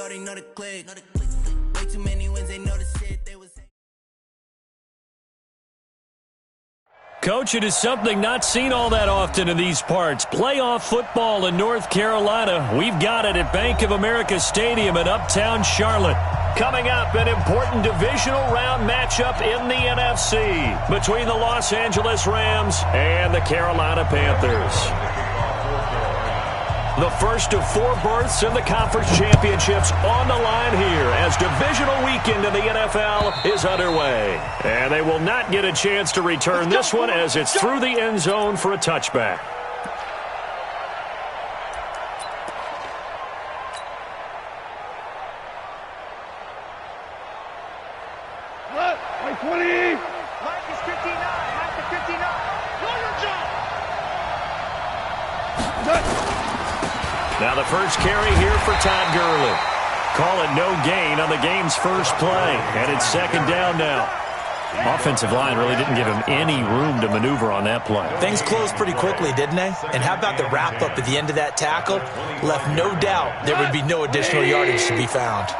go, they know the click. Way too many wins, they know the shit. They was. Coach, it is something not seen all that often in these parts. Playoff football in North Carolina. We've got it at Bank of America Stadium in Uptown Charlotte. Coming up, an important divisional round matchup in the NFC between the Los Angeles Rams and the Carolina Panthers. The first of 4 berths in the conference championships on the line here as divisional weekend in the NFL is underway. And they will not get a chance to return this one as it's through the end zone for a touchback. Now the first carry here for Todd Gurley. Call it no gain on the game's first play, and it's second down now. Offensive line really didn't give him any room to maneuver on that play. Things closed pretty quickly, didn't they? And how about the wrap-up at the end of that tackle? Left no doubt there would be no additional yardage to be found.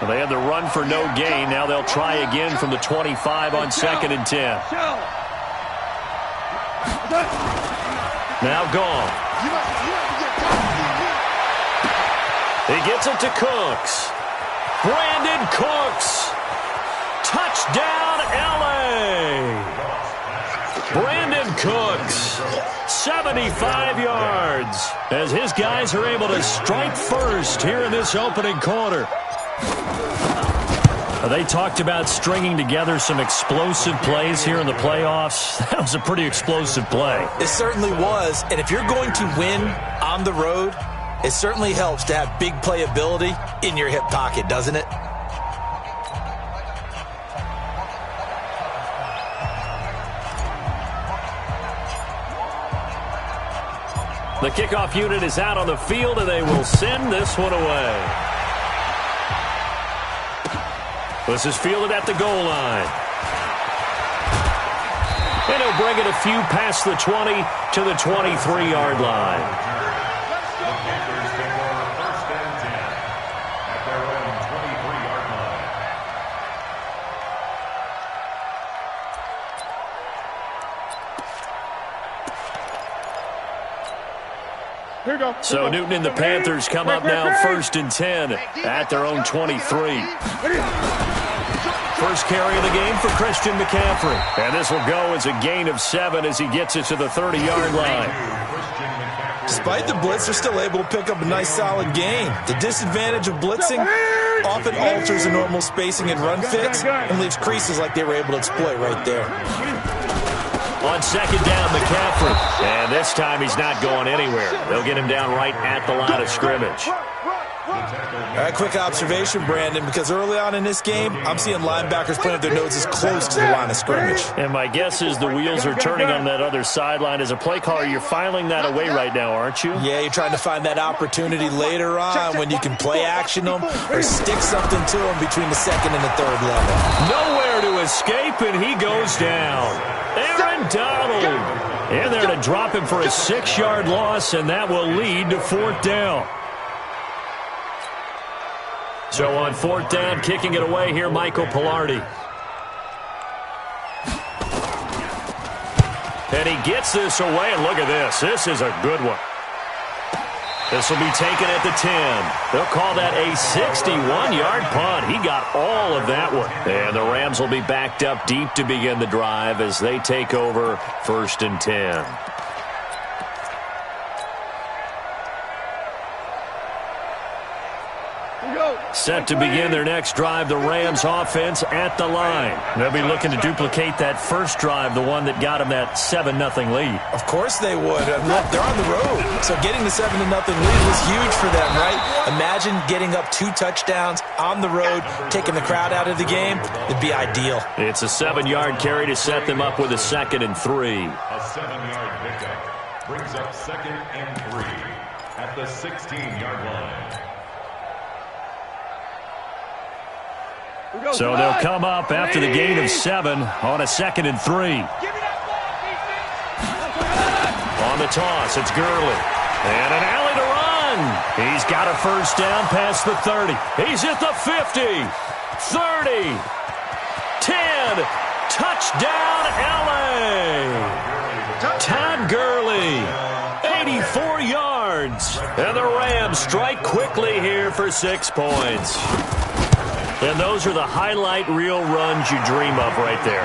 Well, they had the run for no gain. Now they'll try again from the 25 on 2nd and 10. Now gone. He gets it to Cooks. Brandon Cooks. Touchdown, L.A. Brandon Cooks, 75 yards, as his guys are able to strike first here in this opening quarter. They talked about stringing together some explosive plays here in the playoffs. That was a pretty explosive play. It certainly was, and if you're going to win on the road, it certainly helps to have big playability in your hip pocket, doesn't it? The kickoff unit is out on the field, and they will send this one away. This is fielded at the goal line. And he'll bring it a few past the 20 to the 23-yard line. So Newton and the Panthers come up now 1st and 10 at their own 23. First carry of the game for Christian McCaffrey. And this will go as a gain of 7 as he gets it to the 30-yard line. Despite the blitz, they're still able to pick up a nice solid gain. The disadvantage of blitzing often alters the normal spacing and run fits and leaves creases like they were able to exploit right there. On 2nd down, McCaffrey. And this time he's not going anywhere. They'll get him down right at the line of scrimmage. All right, quick observation, Brandon, because early on in this game, I'm seeing linebackers putting their noses close to the line of scrimmage. And my guess is the wheels are turning on that other sideline. As a play caller, you're filing that away right now, aren't you? Yeah, you're trying to find that opportunity later on when you can play action them or stick something to them between the 2nd and the 3rd level. Nowhere to escape, and he goes down. Aaron Donald in there to drop him for a 6-yard loss, and that will lead to 4th down. So on 4th down, kicking it away here, Michael Pilardi. And he gets this away, and look at this. This is a good one. This will be taken at the 10. They'll call that a 61-yard punt. He got all of that one. And the Rams will be backed up deep to begin the drive as they take over 1st and 10. Set to begin their next drive, the Rams offense at the line. They'll be looking to duplicate that first drive, the one that got them that 7-0 lead. Of course they would. Look, they're on the road. So getting the 7-0 lead was huge for them, right? Imagine getting up 2 touchdowns on the road, taking the crowd out of the game. It'd be ideal. It's a 7-yard carry to set them up with a 2nd and 3. A 7-yard pickup brings up 2nd and 3 at the 16-yard line. So they'll come up after the gain of 7 on a 2nd and 3. On the toss, it's Gurley. And an alley to run. run. He's got a first down past the 30. He's at the 50, 30, 10. Touchdown, L.A. Todd Gurley, 84 yards. And the Rams strike quickly here for 6 points. And those are the highlight reel runs you dream of right there.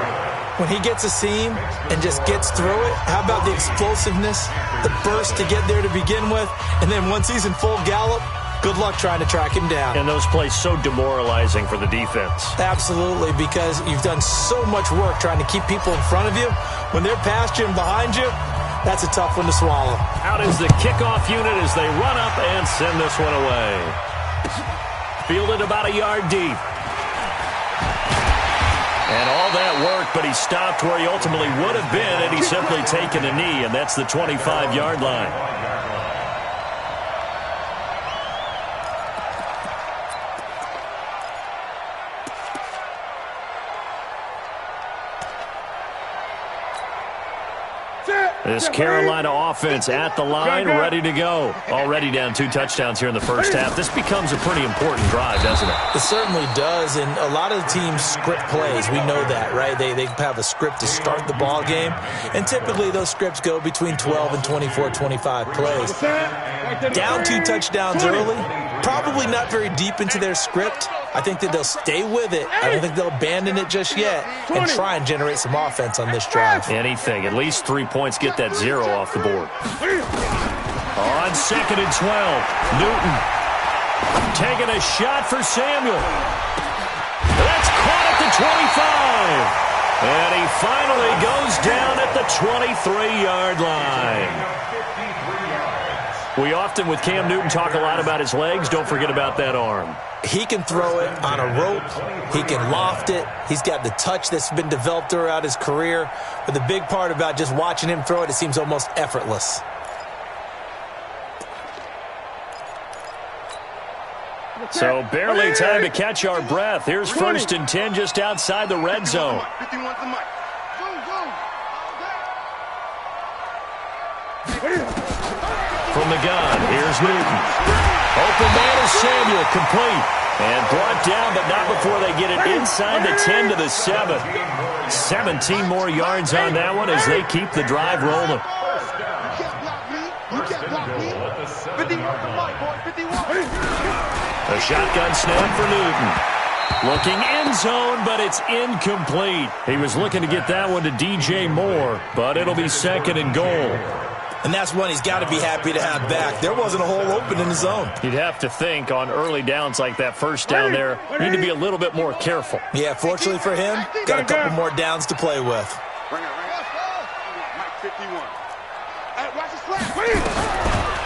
When he gets a seam and just gets through it, how about the explosiveness, the burst to get there to begin with, and then once he's in full gallop, good luck trying to track him down. And those plays so demoralizing for the defense. Absolutely, because you've done so much work trying to keep people in front of you. When they're past you and behind you, that's a tough one to swallow. Out is the kickoff unit as they run up and send this one away. Fielded about a yard deep. And all that work, but he stopped where he ultimately would have been had he simply taken a knee, and that's the 25-yard line. This Carolina offense at the line, ready to go. Already down 2 touchdowns here in the first half. This becomes a pretty important drive, doesn't it? It certainly does, and a lot of the teams script plays. We know that, right? They have a script to start the ball game, and typically those scripts go between 12 and 24, 25 plays. Down 2 touchdowns early, probably not very deep into their script. I think that they'll stay with it. I don't think they'll abandon it just yet and try and generate some offense on this drive. Anything. At least 3 points. Get that 0 off the board. On 2nd and 12, Newton taking a shot for Samuel. That's caught at the 25. And he finally goes down at the 23-yard line. We often, with Cam Newton, talk a lot about his legs. Don't forget about that arm. He can throw it on a rope. He can loft it. He's got the touch that's been developed throughout his career. But the big part about just watching him throw it, it seems almost effortless. So barely time to catch our breath. Here's 1st and 10 just outside the red zone. From the gun, here's Newton. Open man is Samuel, complete. And brought down, but not before they get it inside the 10 to the 7. 17 more yards on that one as they keep the drive rolling. A shotgun snap for Newton. Looking end zone, but it's incomplete. He was looking to get that one to DJ Moore, but it'll be 2nd and goal. And that's one he's got to be happy to have back. There wasn't a hole open in the zone. You'd have to think on early downs like that, first down there, you need to be a little bit more careful. Yeah, fortunately for him, got a couple more downs to play with.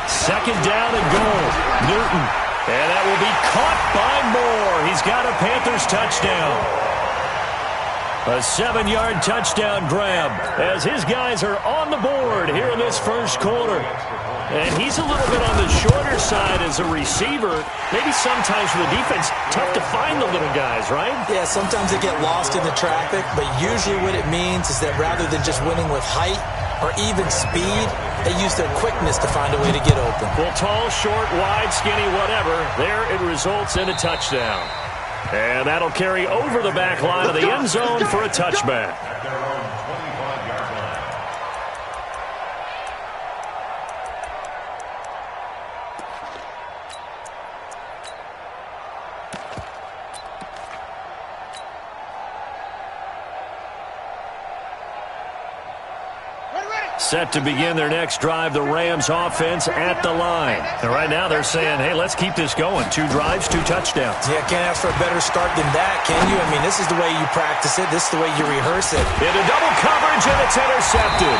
Second down and goal. Newton. And that will be caught by Moore. He's got a Panthers touchdown. A 7-yard touchdown grab as his guys are on the board here in this first quarter. And he's a little bit on the shorter side as a receiver. Maybe sometimes for the defense, tough to find the little guys, right? Yeah, sometimes they get lost in the traffic, but usually what it means is that rather than just winning with height or even speed, they use their quickness to find a way to get open. Well, tall, short, wide, skinny, whatever, there it results in a touchdown. And that'll carry over the back line of the end zone for a touchback. Set to begin their next drive, the Rams offense at the line. And right now they're saying, hey, let's keep this going. 2 drives, 2 touchdowns. Yeah, can't ask for a better start than that, can you? I mean, this is the way you practice it. This is the way you rehearse it. Into double coverage, and it's intercepted.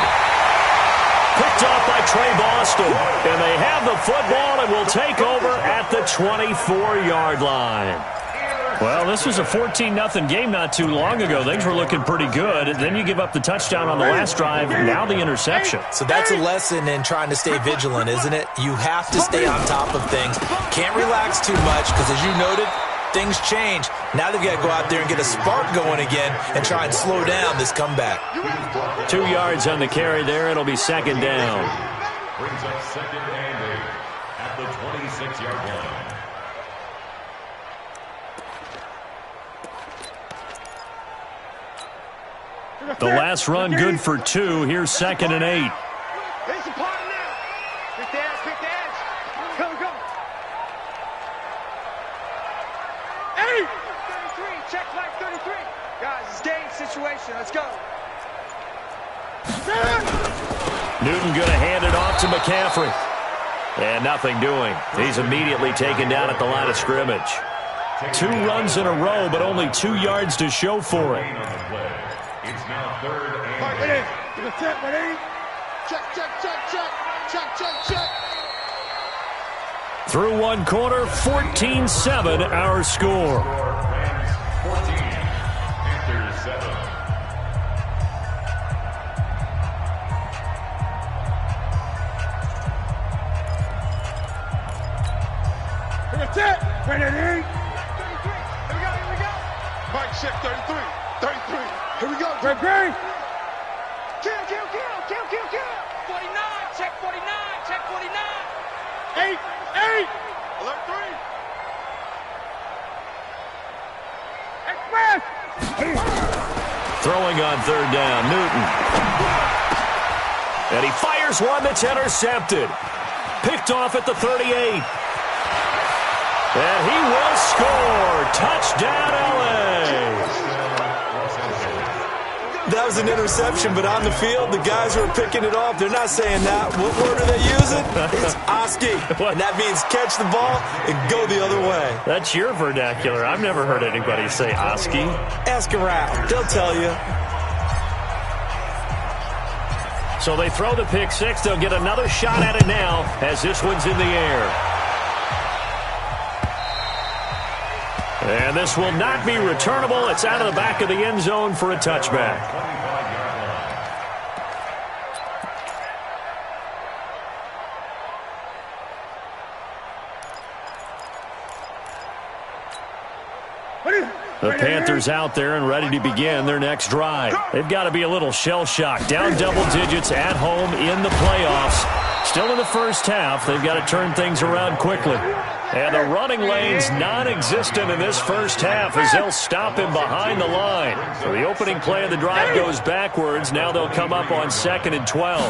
Picked off by Trey Boston. And they have the football and will take over at the 24-yard line. Well, this was a 14-0 game not too long ago. Things were looking pretty good. Then you give up the touchdown on the last drive. Now the interception. So that's a lesson in trying to stay vigilant, isn't it? You have to stay on top of things. Can't relax too much because, as you noted, things change. Now they've got to go out there and get a spark going again and try and slow down this comeback. 2 yards on the carry there. It'll be 2nd down. Brings up 2nd and 8 at the 20. 26-yard line. The last run good for 2. Here's 2nd and 8. Here's the part now. Pick the edge, pick the edge. Go, go. 8! 33, check flag 33. Guys, it's game situation. Let's go. Newton going to hand it off to McCaffrey. And nothing doing. He's immediately taken down at the line of scrimmage. 2 runs in a row, but only 2 yards to show for it. It's now 3rd and 8. Check, check, check, check. Check, check, check. Through one quarter, 14-7 our score. Rams 14, Panthers 7. That's it. Wait, 33. Here we go, here we go. Mike, shift 33. 33. Here we go. Great, great. Kill, kill, kill, kill, kill, kill. 49, check 49, check 49. 8, 8. Alert 3. Express. Throwing on 3rd down, Newton. And he fires one that's intercepted. Picked off at the 38. And he will score. Touchdown, L.A. That was an interception, but on the field, the guys who are picking it off, they're not saying that. What word are they using? It's Oski. And that means catch the ball and go the other way. That's your vernacular. I've never heard anybody say Oski. Ask around. They'll tell you. So they throw the pick 6. They'll get another shot at it now as this one's in the air. And this will not be returnable. It's out of the back of the end zone for a touchback. The Panthers out there and ready to begin their next drive. They've got to be a little shell-shocked. Down double digits at home in the playoffs. Still in the first half. They've got to turn things around quickly. And the running lane's non-existent in this first half as they'll stop him behind the line. So the opening play of the drive goes backwards. Now they'll come up on 2nd and 12.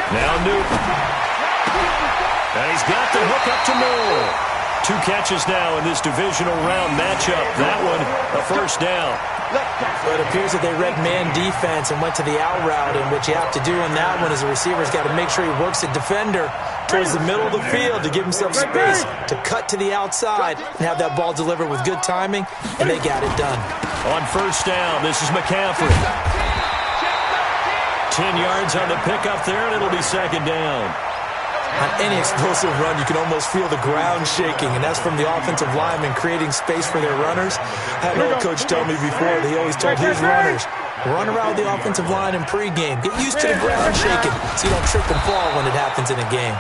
Now Newton. And he's got the hook up to Moore. 2 catches now in this divisional round matchup. That one, a first down. Well, it appears that they read man defense and went to the out route, and what you have to do on that one is the receiver's got to make sure he works the defender towards the middle of the field to give himself space to cut to the outside and have that ball delivered with good timing, and they got it done. On first down, this is McCaffrey. 10 yards on the pickup there, and it'll be 2nd down. On any explosive run, you can almost feel the ground shaking, and that's from the offensive linemen creating space for their runners. I had an old coach tell me before, he always told his runners, run around the offensive line in pregame. Get used to the ground shaking so you don't trip and fall when it happens in a game.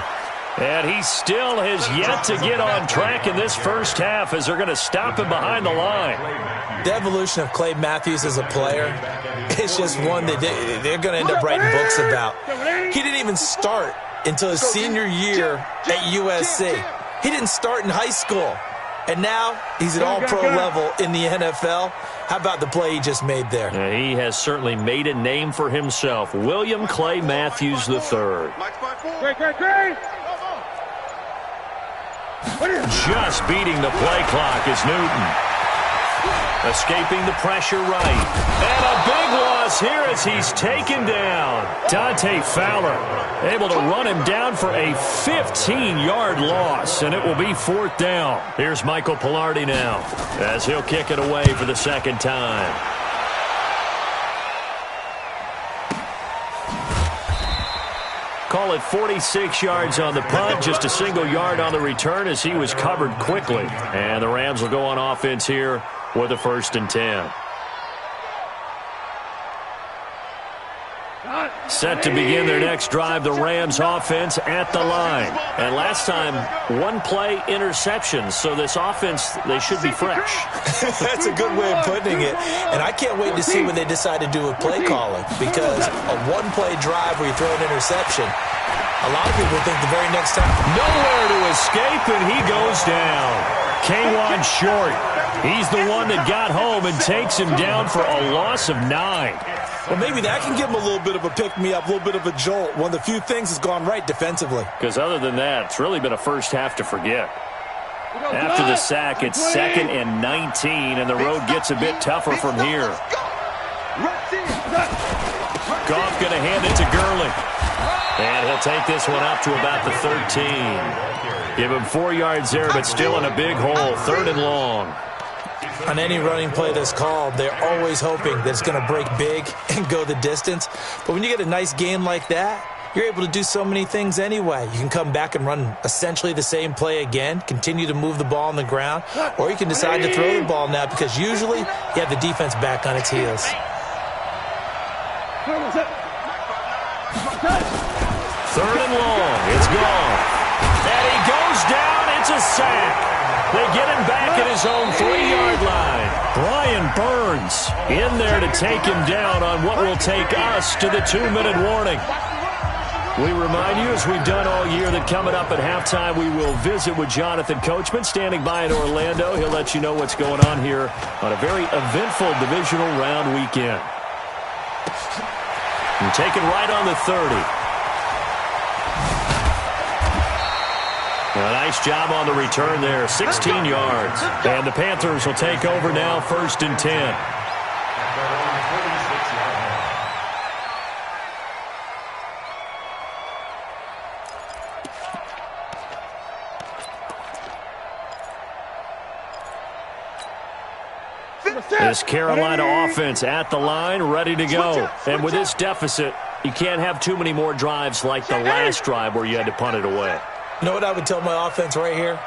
And he still has yet to get on track in this first half as they're going to stop him behind the line. The evolution of Clay Matthews as a player, it's just one that they're going to end up writing books about. He didn't even start until his senior year at USC. He didn't start in high school. And now he's at all-pro level in the NFL. How about the play he just made there? Yeah, he has certainly made a name for himself. William Clay Matthews III. Just beating the play clock is Newton. Escaping the pressure right. And a big loss here as he's taken down. Dante Fowler able to run him down for a 15-yard loss, and it will be 4th down. Here's Michael Pilardi now as he'll kick it away for the 2nd time. Call it 46 yards on the punt, just a single yard on the return as he was covered quickly. And the Rams will go on offense here with a 1st and 10. Set to begin their next drive, the Rams offense at the line. And last time, 1-play interceptions, so this offense, they should be fresh. That's a good way of putting it. And I can't wait to see when they decide to do with play calling, because a 1-play drive where you throw an interception, A lot of people think the very next time. Nowhere to escape, and he goes down. K1 short. He's the one that got home and takes him down for a loss of 9. Well, maybe that can give him a little bit of a pick-me-up, a little bit of a jolt. One of the few things has gone right defensively. Because other than that, it's really been a first half to forget. After the sack, it's 2nd and 19, and the road gets a bit tougher from here. Goff going to hand it to Gurley. And he'll take this one up to about the 13. Give him 4 yards there, but still in a big hole. 3rd and long. On any running play that's called, they're always hoping that it's going to break big and go the distance. But when you get a nice game like that, you're able to do so many things anyway. You can come back and run essentially the same play again, continue to move the ball on the ground, or you can decide to throw the ball now because usually you have the defense back on its heels. 3rd and long. It's gone. And he goes down. It's a sack. They get him back at his own 3-yard line. Brian Burns in there to take him down on what will take us to the 2-minute warning. We remind you, as we've done all year, that coming up at halftime, we will visit with Jonathan Coachman standing by in Orlando. He'll let you know what's going on here on a very eventful divisional round weekend. And taken right on the 30. A nice job on the return there, 16 yards. And the Panthers will take over now, 1st and 10. This Carolina offense at the line, ready to go. And with this deficit, you can't have too many more drives like the last drive where you had to punt it away. You know what I would tell my offense right here?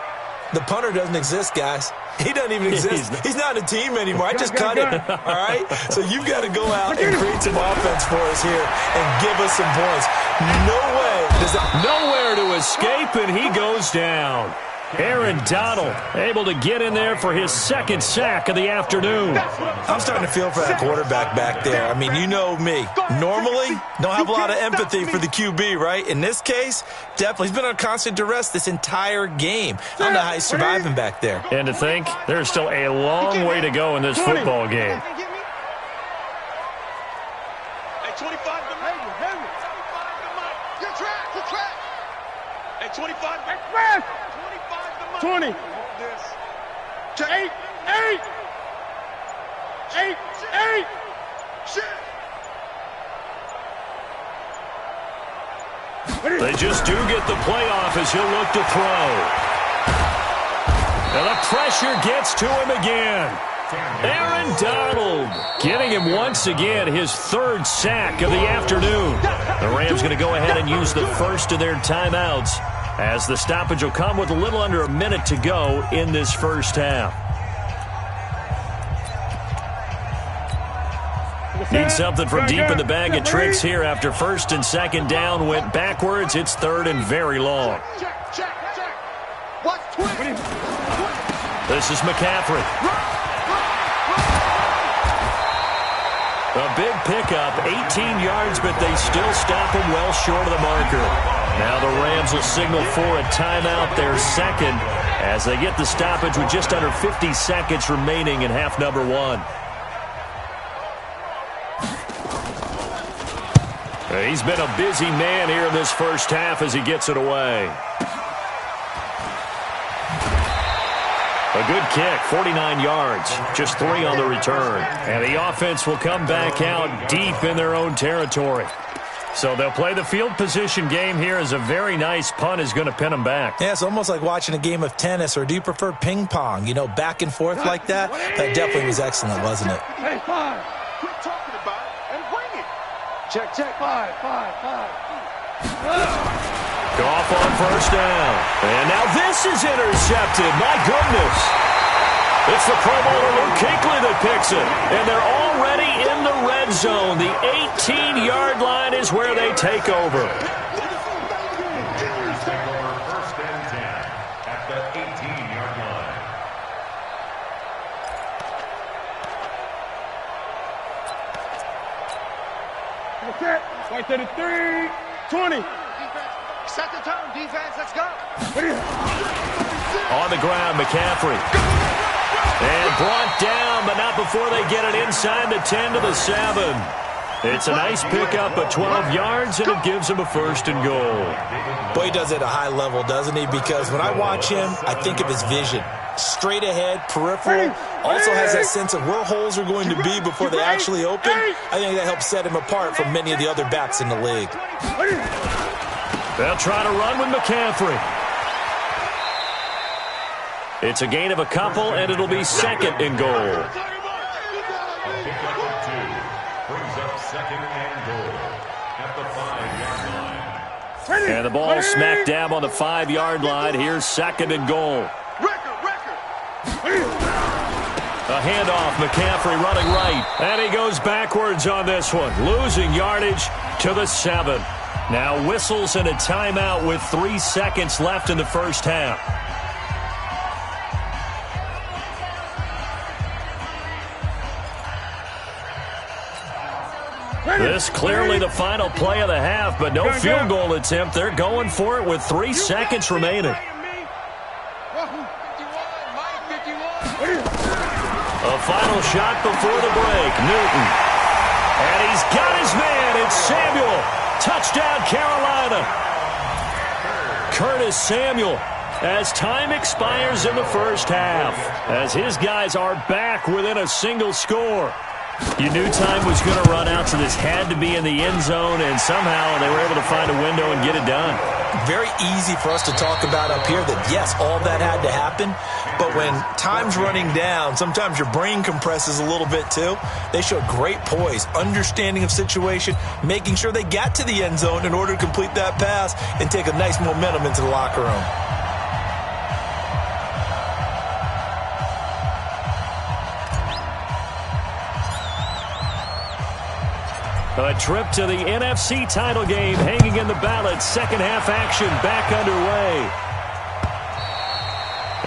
The punter doesn't exist, guys. He doesn't even exist. He's not a team anymore. I just cut it, all right? So you've got to go out and create some offense for us here and give us some points. No way does that. Nowhere to escape, and he goes down. Aaron Donald able to get in there for his 2nd sack of the afternoon. I'm starting to feel for that quarterback back there. I mean, you know me. Normally, don't have a lot of empathy for the QB, right? In this case, definitely. He's been on constant duress this entire game. I don't know how he's surviving back there. And to think, there's still a long way to go in this football game. Hey, 25 to Mike. 25 to Mike. Good track. Good track. Hey, 25 to Mike. 20. 8. 8. 8. 8. Shit. They just do get the playoff as he'll look to throw. And the pressure gets to him again. Aaron Donald getting him once again his 3rd sack of the afternoon. The Rams going to go ahead and use the first of their timeouts, as the stoppage will come with a little under a minute to go in this first half. Need something from deep in the bag of tricks here after 1st and 2nd down went backwards. It's 3rd and very long. This is McCaffrey. A big pickup, 18 yards, but they still stop him well short of the marker. Now the Rams will signal for a timeout, their 2nd, as they get the stoppage with just under 50 seconds remaining in half number 1. He's been a busy man here in this first half as he gets it away. A good kick, 49 yards, just 3 on the return. And the offense will come back out deep in their own territory. So they'll play the field position game here as a very nice punt is going to pin them back. Yeah, it's almost like watching a game of tennis, or do you prefer ping pong? You know, back and forth like that? That definitely was excellent, wasn't it? Hey, 5. Quit talking about it and bring it. Check. 5. Goff on 1st down. And now this is intercepted. My goodness. It's the Pro Bowler Luke Kuechly that picks it. And they're already in the red zone. The 18-yard line is where they take over. Take over 1st and 10 at the 18-yard line. White 33, 20. Set the tone, defense. Let's go. On the ground, McCaffrey. And brought down, but not before they get it inside the 10 to the 7. It's a nice pickup of 12 yards, and it gives him a 1st and goal. Boy, he does it at a high level, doesn't he? Because when I watch him, I think of his vision. Straight ahead, peripheral, also has that sense of where holes are going to be before they actually open. I think that helps set him apart from many of the other backs in the league. They'll try to run with McCaffrey. It's a gain of a couple, and it'll be 2nd and goal. Brings up 2nd and goal at the 5-yard line. And the ball smack dab on the 5-yard line. Here's 2nd and goal. A handoff, McCaffrey running right. And he goes backwards on this one, losing yardage to the 7. Now whistles and a timeout with 3 seconds left in the first half. This clearly the final play of the half, but no field goal attempt. They're going for it with 3 seconds remaining. A final shot before the break. Newton. And he's got his man. It's Samuel. Touchdown, Carolina. Curtis Samuel, as time expires in the first half, as his guys are back within a single score. You knew time was going to run out, so this had to be in the end zone, and somehow they were able to find a window and get it done. Very easy for us to talk about up here that, yes, all that had to happen, but when time's running down, sometimes your brain compresses a little bit too. They showed great poise, understanding of situation, making sure they got to the end zone in order to complete that pass and take a nice momentum into the locker room. A trip to the NFC title game hanging in the balance. Second half action back underway.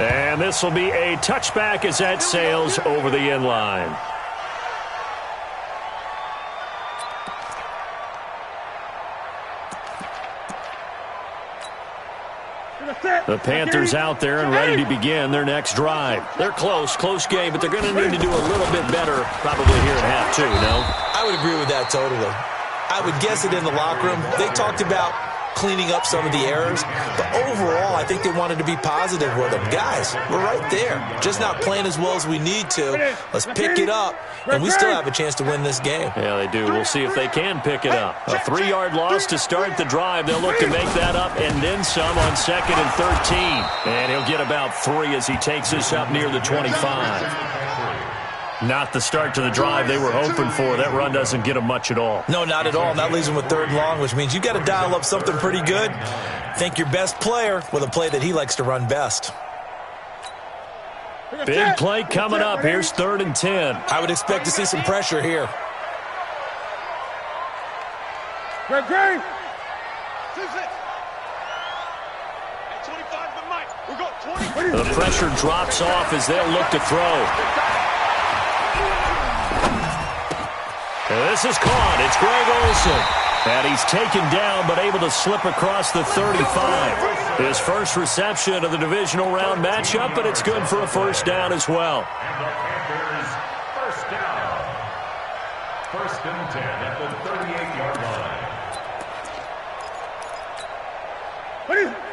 And this will be a touchback as that sails over the end line. The Panthers out there and ready to begin their next drive. They're close game, but they're going to need to do a little bit better probably here at half two, no? I would agree with that totally. I would guess it in the locker room. They talked about cleaning up some of the errors, but overall, I think they wanted to be positive with them. Guys, we're right there. Just not playing as well as we need to. Let's pick it up, and we still have a chance to win this game. Yeah, they do. We'll see if they can pick it up. A 3-yard loss to start the drive. They'll look to make that up and then some on 2nd and 13. And he'll get about 3 as he takes us up near the 25. Not the start to the drive they were hoping for. That run doesn't get them much at all. No, not at all. And that leaves them with 3rd and long, which means you got to dial up something pretty good. Think your best player with a play that he likes to run best. Big play coming up. Here's 3rd and 10. I would expect to see some pressure here. Great. The pressure drops off as they'll look to throw. And this is caught. It's Greg Olsen. And he's taken down but able to slip across the 35. His first reception of the divisional round matchup, but it's good for a 1st down as well. And the Panthers, 1st down. 1st and 10 at the 38-yard line.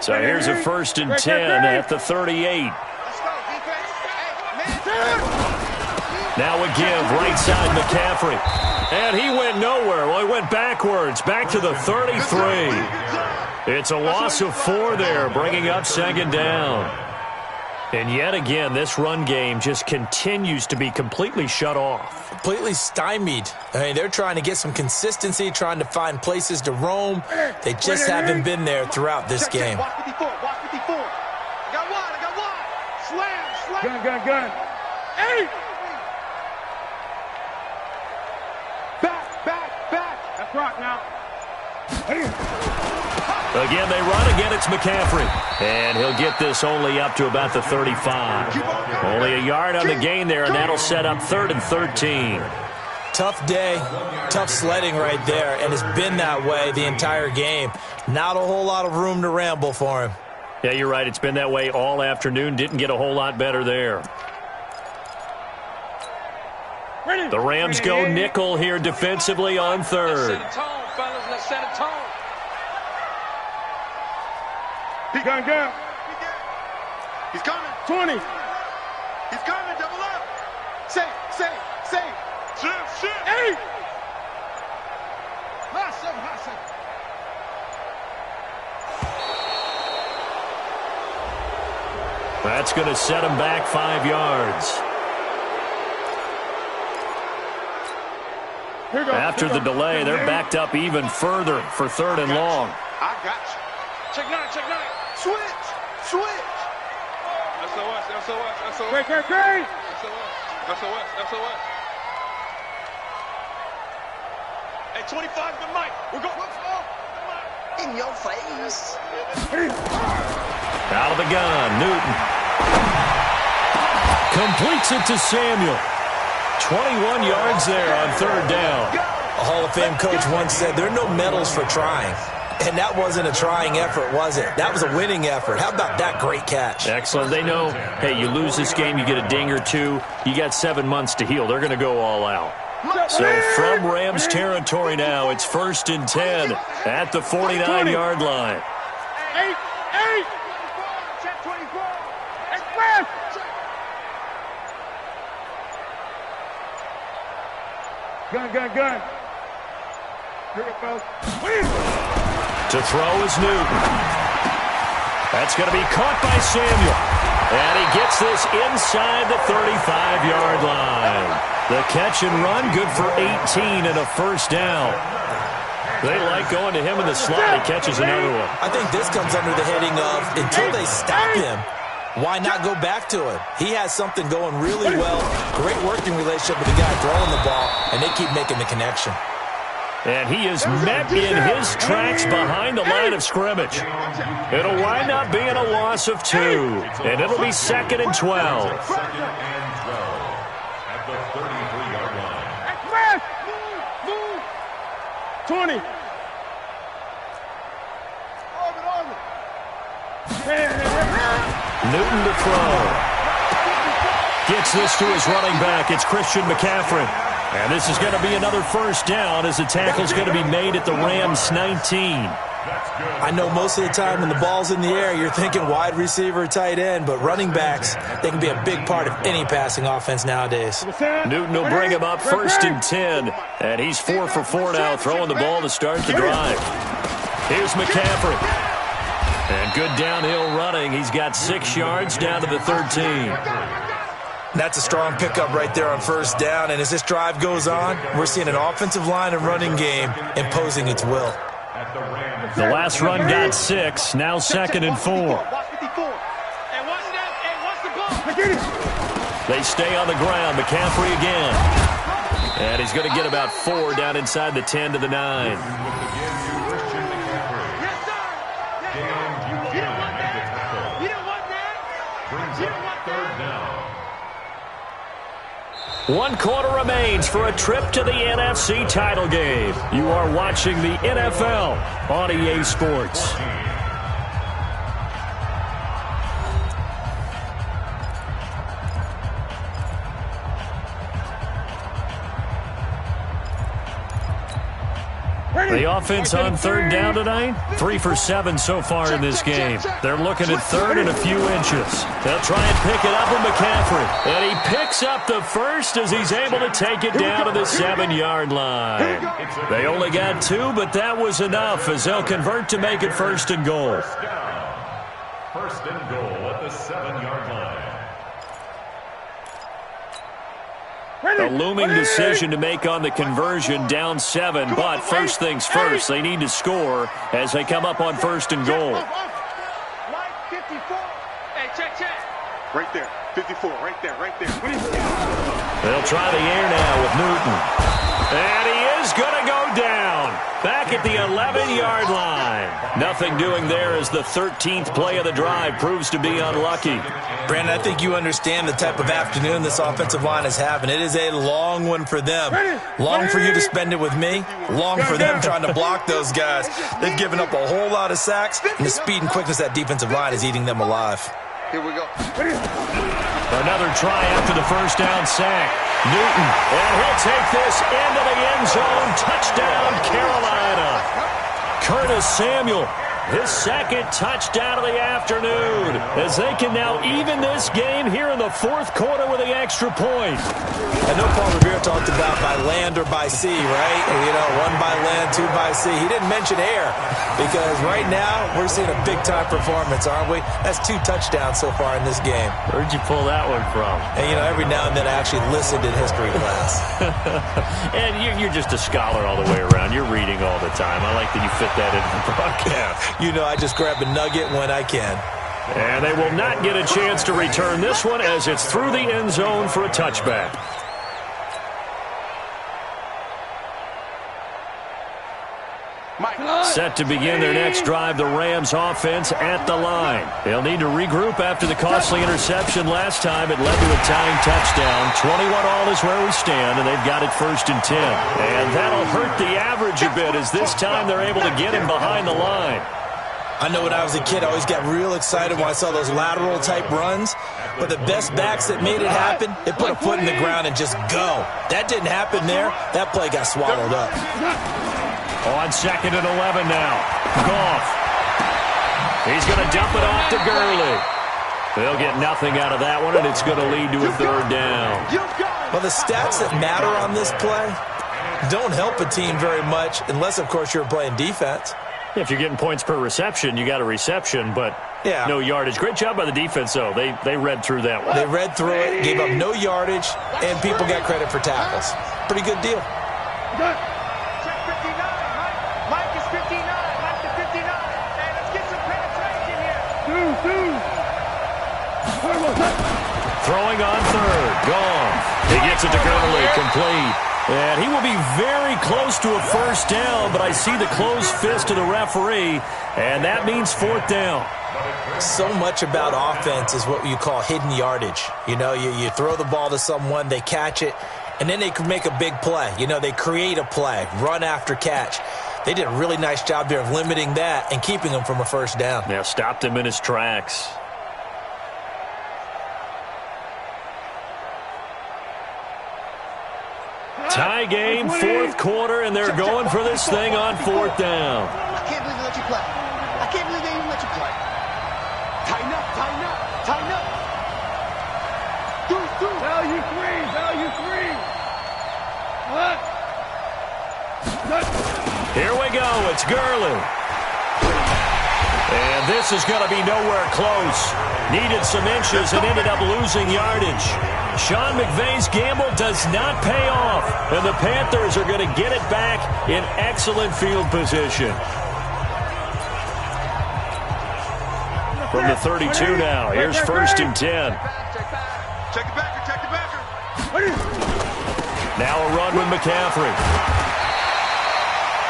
So here's a 1st and 10 at the 38. Now a give, right side McCaffrey. And he went nowhere. Well, he went backwards, back to the 33. It's a loss of 4 there, bringing up 2nd down. And yet again, this run game just continues to be completely shut off. Completely stymied. I mean, they're trying to get some consistency, trying to find places to roam. They just haven't been there throughout this game. Watch 54. I got one. Slam. Gun. Hey! Back. That's right now. Again, they run. Again, it's McCaffrey. And he'll get this only up to about the 35. Only a yard on the gain there, and that'll set up 3rd and 13. Tough day, tough sledding right there, and it's been that way the entire game. Not a whole lot of room to ramble for him. Yeah, you're right. It's been that way all afternoon. Didn't get a whole lot better there. The Rams go nickel here defensively on third. Let's set a tone, fellas. Let's set a tone. He gun. He's coming. 20. He's coming. Double up. Say. Shit. 8. Hot seven. That's going to set him back 5 yards. After the delay, they're backed up even further for third and long. I got you. Check nine. Switch. SOS. Great. SOS. Hey, 25 to Mike. We're going. In your face. Out of the gun, Newton. Completes it to Samuel. 21 yards there on third down. A Hall of Fame coach once said there are no medals for trying. And that wasn't a trying effort, was it? That was a winning effort. How about that great catch? Excellent. They know, hey, you lose this game, you get a ding or two. You got 7 months to heal. They're going to go all out. So from Rams territory now, it's 1st and 10 at the 49-yard line. 8. Check 24. Express. Gun. Here it goes. To throw is Newton. That's going to be caught by Samuel. And he gets this inside the 35-yard line. The catch and run, good for 18 and a first down. They like going to him in the slot. He catches another one. I think this comes under the heading of until they stop him, why not go back to him? He has something going really well. Great working relationship with the guy throwing the ball, and they keep making the connection. And he is met in his tracks behind the line of scrimmage. It'll wind up being a loss of 2. And it'll be 2nd and 12. Second and 12 at the 33-yard line. Move. 20. Newton to throw. Gets this to his running back. It's Christian McCaffrey. And this is going to be another first down as the tackle's going to be made at the Rams 19. I know most of the time when the ball's in the air, you're thinking wide receiver, tight end, but running backs, they can be a big part of any passing offense nowadays. Newton will bring him up 1st and 10. And he's 4 for 4 now, throwing the ball to start the drive. Here's McCaffrey. And good downhill running. He's got 6 yards down to the 13. That's a strong pickup right there on first down, and as this drive goes on, we're seeing an offensive line and running game imposing its will. The last run got 6, now 2nd and 4. They stay on the ground. McCaffrey again. And he's going to get about 4 down inside the 10 to the 9. Third down. 1 quarter remains for a trip to the NFC title game. You are watching the NFL on EA Sports. The offense on third down tonight, 3 for 7 so far in this game. They're looking at third and a few inches. They'll try and pick it up with McCaffrey. And he picks up the first as he's able to take it down to the 7-yard line. They only got 2, but that was enough as they'll convert to make it 1st and goal. First and goal at the 7-yard line. A looming decision to make on the conversion, down 7, but first things first, they need to score as they come up on 1st and goal. Hey, check. Right there, 54, right there. They'll try the air now with Newton. And he is going to go down. down. Back at the 11-yard line. Nothing doing there as the 13th play of the drive proves to be unlucky. Brandon, I think you understand the type of afternoon this offensive line is having. It is a long one for them. Long for you to spend it with me. Long for them trying to block those guys. They've given up a whole lot of sacks, and the speed and quickness of that defensive line is eating them alive. Here we go. Another try after the first down sack. Newton, and he'll take this into the end zone. Touchdown, Carolina. Curtis Samuel, his second touchdown of the afternoon, as they can now even this game here in the fourth quarter with the extra point. I know Paul Revere talked about by land or by sea, right? You know, one by land, two by sea. He didn't mention air because right now we're seeing a big-time performance, aren't we? That's 2 touchdowns so far in this game. Where'd you pull that one from? And, you know, every now and then I actually listened in history class. And you're just a scholar all the way around. You're reading all the time. I like that you fit that into the broadcast. You know, I just grab a nugget when I can. And they will not get a chance to return this one as it's through the end zone for a touchback. Set to begin their next drive, the Rams offense at the line. They'll need to regroup after the costly interception last time. It led to a tying touchdown. 21-all is where we stand, and they've got it 1st and 10. And that'll hurt the average a bit as this time they're able to get him behind the line. I know when I was a kid, I always got real excited when I saw those lateral-type runs. But the best backs that made it happen, they put a foot in the ground and just go. That didn't happen there. That play got swallowed up. On 2nd and 11 now. Goff. He's going to dump it off to Gurley. They'll get nothing out of that one, and it's going to lead to a 3rd down. Well, the stats that matter on this play don't help a team very much unless, of course, you're playing defense. If you're getting points per reception, you got a reception, but no yardage. Great job by the defense, though. They read through that one. They read through it, gave up no yardage, and people got credit for tackles. Pretty good deal. Check 59. Mike is 59. Mike is 59. Hey, let's get some penetration here. Throwing on 3rd. Gone. He gets it to Gurley. Complete. And he will be very close to a 1st down, but I see the closed fist of the referee, and that means 4th down. So much about offense is what you call hidden yardage. You know, you throw the ball to someone, they catch it, and then they can make a big play. You know, they create a play, run after catch. They did a really nice job there of limiting that and keeping him from a 1st down. Yeah, stopped him in his tracks. Tie game, 4th quarter, and they're going for this thing on 4th down. I can't believe they let you play. I can't believe they even let you play. Tighten up, tighten up, tighten up. Do. Value 3, value 3. Here we go. It's Gurley. And this is going to be nowhere close. Needed some inches and ended up losing yardage. Sean McVay's gamble does not pay off, and the Panthers are going to get it back in excellent field position. From the 32 now, here's 1st and 10. Check the backer. Now a run with McCaffrey.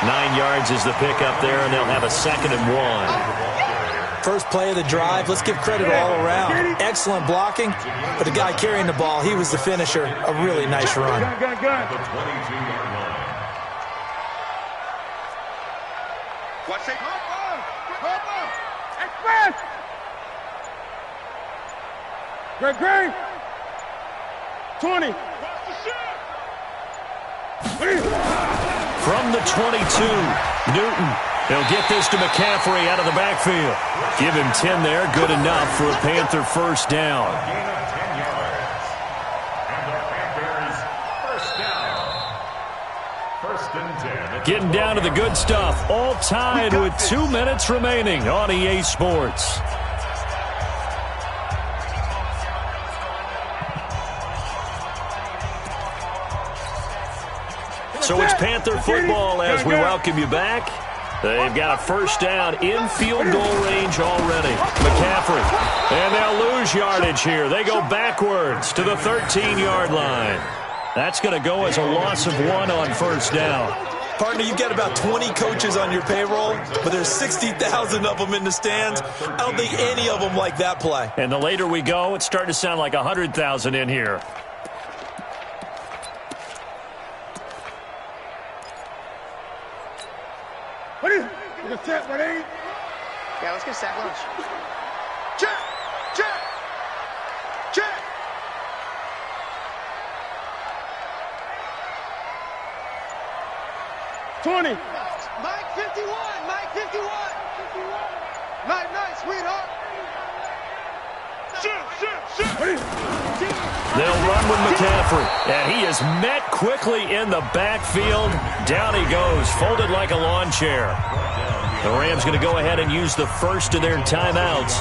9 yards is the pickup there, and they'll have a 2nd and 1. First play of the drive, let's give credit all around. Excellent blocking, but the guy carrying the ball, he was the finisher. A really nice run. The 22-yard line. Watch it. Express. Greg. 20. From the 22, Newton. He'll get this to McCaffrey out of the backfield. Give him 10 there. Good enough for a Panther 1st down. A gain of 10 yards. And the Panthers 1st down. 1st and 10. Getting down to the good stuff. All tied with 2 minutes remaining on EA Sports. So it's Panther football as we welcome you back. They've got a 1st down in field goal range already. McCaffrey. And they'll lose yardage here. They go backwards to the 13-yard line. That's going to go as a loss of 1 on 1st down. Partner, you've got about 20 coaches on your payroll, but there's 60,000 of them in the stands. I don't think any of them like that play. And the later we go, it's starting to sound like 100,000 in here. What is it? Get a set, ready? Yeah, let's get a sack lunch. Check! Check! Check! $20. Mike 51! Mike 51! Night, night, sweetheart. Shoot! They'll run with McCaffrey, and he is met quickly in the backfield. Down he goes, folded like a lawn chair. The Rams going to go ahead and use the first of their timeouts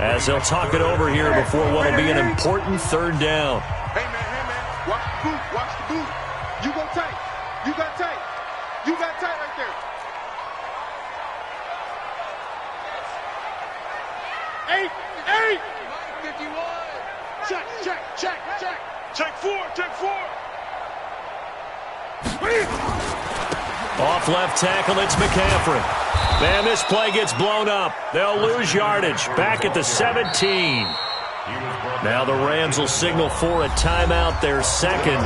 as they'll talk it over here before what will be an important third down. Hey, man, watch the boot, watch the boot. You go tight, you got tight. You got tight right there. 8, 51. Check. Check 4. Off left tackle, it's McCaffrey. Man, this play gets blown up. They'll lose yardage. Back at the 17. Now the Rams will signal for a timeout, their second,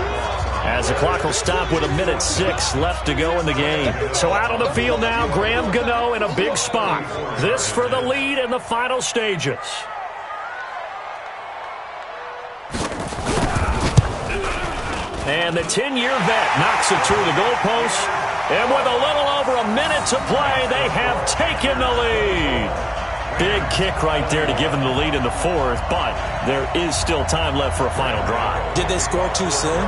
as the clock will stop with 1:06 left to go in the game. So out on the field now, Graham Gano in a big spot. This for the lead in the final stages. And the 10-year vet knocks it through the goalpost. And with a little over a minute to play, they have taken the lead. Big kick right there to give them the lead in the fourth, but there is still time left for a final drive. Did they score too soon?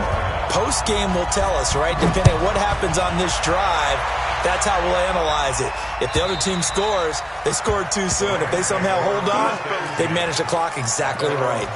Post-game will tell us, right? Depending on what happens on this drive, that's how we'll analyze it. If the other team scores, they scored too soon. If they somehow hold on, they manage the clock exactly right.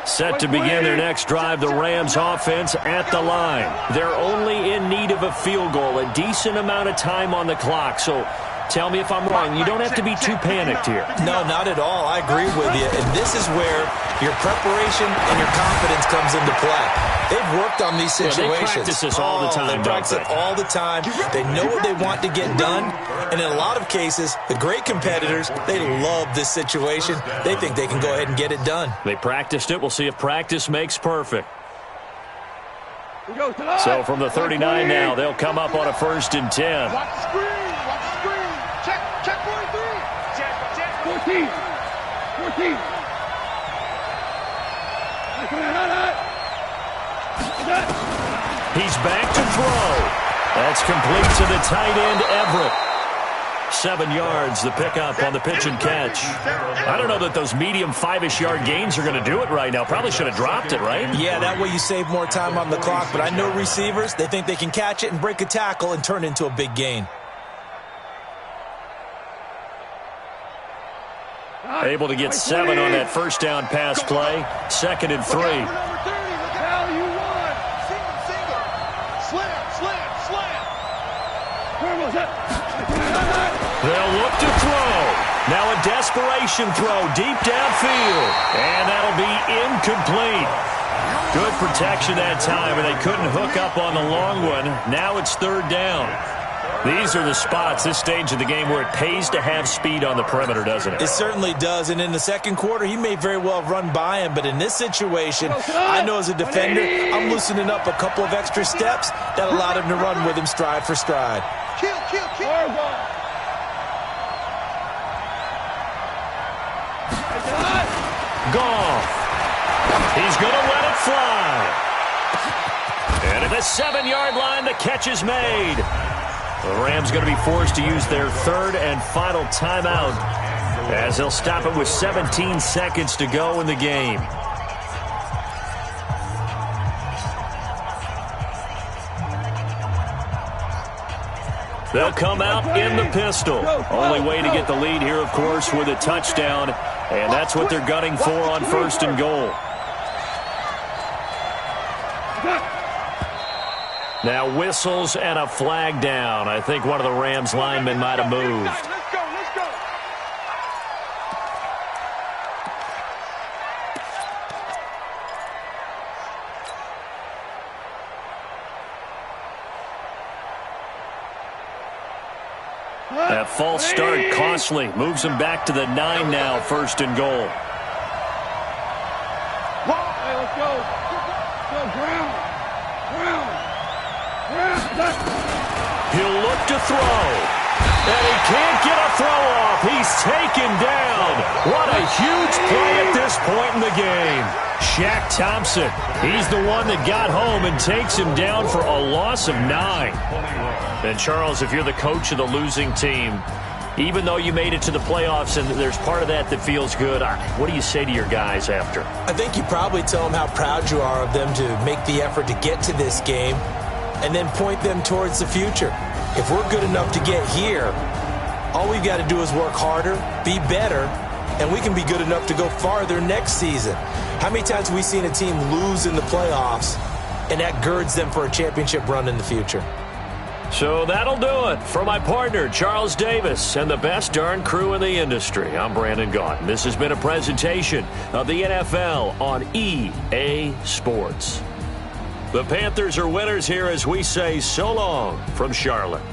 Set to begin their next drive, the Rams offense at the line. They're only in need of a field goal, a decent amount of time on the clock. So tell me if I'm wrong. You don't have to be too panicked here. No, not at all. I agree with you. And this is where your preparation and your confidence comes into play. They've worked on these situations. They practice this all the time, They practice it all the time. They know what they want to get done. And in a lot of cases, the great competitors, they love this situation. They think they can go ahead and get it done. They practiced it. We'll see if practice makes perfect. So from the 39 now, they'll come up on a 1st and 10. Watch the screen. Check 43. Check. 14. He's back to throw. That's complete to the tight end, Everett. 7 yards, the pickup on the pitch and catch. I don't know that those medium 5-ish yard gains are going to do it right now. Probably should have dropped it, right? Yeah, that way you save more time on the clock. But I know receivers, they think they can catch it and break a tackle and turn it into a big gain. Able to get 7 on that first down pass play. 2nd and 3. They'll look to throw. Now a desperation throw deep downfield. And that'll be incomplete. Good protection that time, and they couldn't hook up on the long one. Now it's 3rd down. These are the spots, this stage of the game, where it pays to have speed on the perimeter, doesn't it? It certainly does, and in the second quarter, he may very well have run by him, but in this situation, I know as a defender, I'm loosening up a couple of extra steps that allowed him to run with him stride for stride. Kill. Goff. He's going to let it fly. And at the 7-yard line, the catch is made. The Rams going to be forced to use their 3rd and final timeout as they'll stop it with 17 seconds to go in the game. They'll come out in the pistol. Only way to get the lead here, of course, with a touchdown. And that's what they're gunning for on 1st and goal. Now whistles and a flag down. I think one of the Rams linemen might have moved. Let's go, let's go. That false start costly. Moves him back to the 9 now, 1st and goal. Hey, let's go. Go, ground. Ground. He'll look to throw. And he can't get a throw off. He's taken down. What a huge play at this point in the game. Shaq Thompson, he's the one that got home and takes him down for a loss of 9. And Charles, if you're the coach of the losing team, even though you made it to the playoffs and there's part of that that feels good, what do you say to your guys after? I think you probably tell them how proud you are of them to make the effort to get to this game and then point them towards the future. If we're good enough to get here, all we've got to do is work harder, be better, and we can be good enough to go farther next season. How many times have we seen a team lose in the playoffs, and that girds them for a championship run in the future? So that'll do it. For my partner, Charles Davis, and the best darn crew in the industry, I'm Brandon Gaughan. This has been a presentation of the NFL on EA Sports. The Panthers are winners here as we say so long from Charlotte.